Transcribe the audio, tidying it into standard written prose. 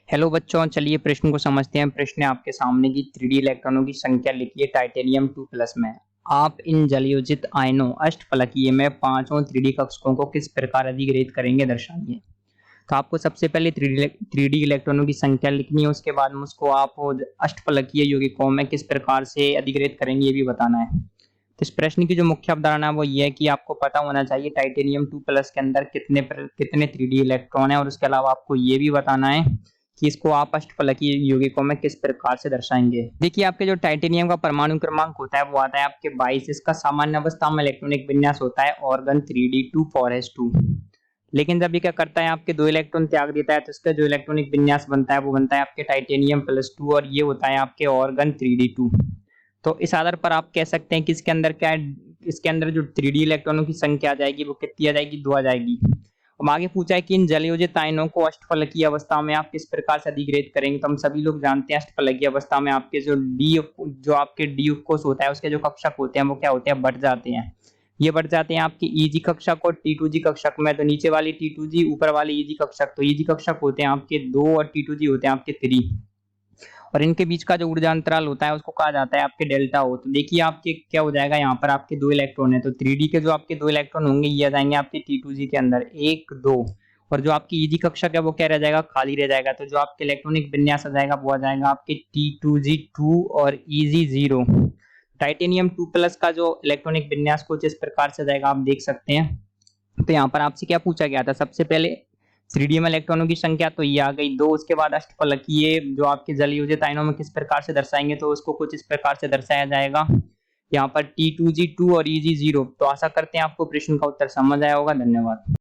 Hello बच्चों, चलिए प्रश्न को समझते हैं। प्रश्न है आपके सामने की 3D इलेक्ट्रॉनों की संख्या लिखिए टाइटेनियम 2 प्लस में। आप इन जलयोजित आयनों अष्टफलकीय में पांचों 3D कक्षकों को किस प्रकार अधिग्रहित करेंगे, दर्शाइए। तो आपको सबसे पहले 3D इलेक्ट्रॉनों की संख्या लिखनी है, उसके बाद में उसको आप अष्टफलकीय यौगिकों में किस प्रकार से अधिग्रहित करेंगे ये भी बताना है। तो इस प्रश्न की जो मुख्य अवधारणा है वो ये है कि आपको पता होना चाहिए टाइटेनियम 2 प्लस के अंदर कितने 3D इलेक्ट्रॉन है, और उसके अलावा आपको ये भी बताना है कि इसको आप अष्टफलकीय यौगिकों में किस प्रकार से दर्शाएंगे। देखिए, आपके जो टाइटेनियम का परमाणु क्रमांक होता है वो आता है आपके 22। इसका सामान्य अवस्था में इलेक्ट्रॉनिक विन्यास होता है ऑर्गन 3d2 4s2। लेकिन जब ये क्या करता है, आपके 2 इलेक्ट्रॉन त्याग देता है, तो इसका जो इलेक्ट्रॉनिक विन्यास बनता है वो बनता है आपके टाइटेनियम +2, और ये होता है आपके ऑर्गन 3d2। तो इस आधार पर आप कह सकते हैं कि इसके अंदर क्या है, इसके अंदर जो 3D इलेक्ट्रॉनों की संख्या आ जाएगी वो कितनी आ जाएगी, 2 आ जाएगी। अब आगे पूछा है कि इन जलयोजित आयनों को अष्टफलकीय अवस्था में आप किस प्रकार से अधिग्रहित करेंगे। तो हम सभी लोग जानते हैं अष्टफलकीय अवस्था में आपके जो आपके डी कोष होता है उसके जो कक्षक होते हैं वो क्या होते हैं, बढ़ जाते हैं। ये बढ़ जाते हैं आपके Eg कक्षक और T2G कक्षक में। तो नीचे वाली T2G, ऊपर वाली Eg कक्षक। तो Eg कक्षक होते हैं आपके 2 और T2G होते हैं आपके 3, और इनके बीच का जो ऊर्जा अंतराल होता है उसको कहा जाता है आपके डेल्टा ओ। तो देखिए आपके क्या हो जाएगा, यहाँ पर आपके 2 इलेक्ट्रॉन है, तो 3D के जो आपके 2 इलेक्ट्रॉन होंगे ये आ जाएंगे आपके T2G के अंदर 1 2, और जो आपकी Eg कक्षक है वो क्या रह जाएगा, खाली रह जाएगा। तो जो आपके इलेक्ट्रॉनिक विन्यास आ जाएगा वो आ जाएगा आपके T2G2 और Eg0। टाइटेनियम 2 प्लस का जो इलेक्ट्रॉनिक विन्यास कुछ इस प्रकार से जाएगा, आप देख सकते हैं। तो यहाँ पर आपसे क्या पूछा गया था, सबसे पहले 3D में इलेक्ट्रॉनों की संख्या तो ये आ गई 2, उसके बाद अष्टफलकीय जो आपके जलयोजित आयनों में किस प्रकार से दर्शाएंगे, तो उसको कुछ इस प्रकार से दर्शाया जाएगा, यहाँ पर T2G2 और Eg0। तो आशा करते हैं आपको प्रश्न का उत्तर समझ आया होगा। धन्यवाद।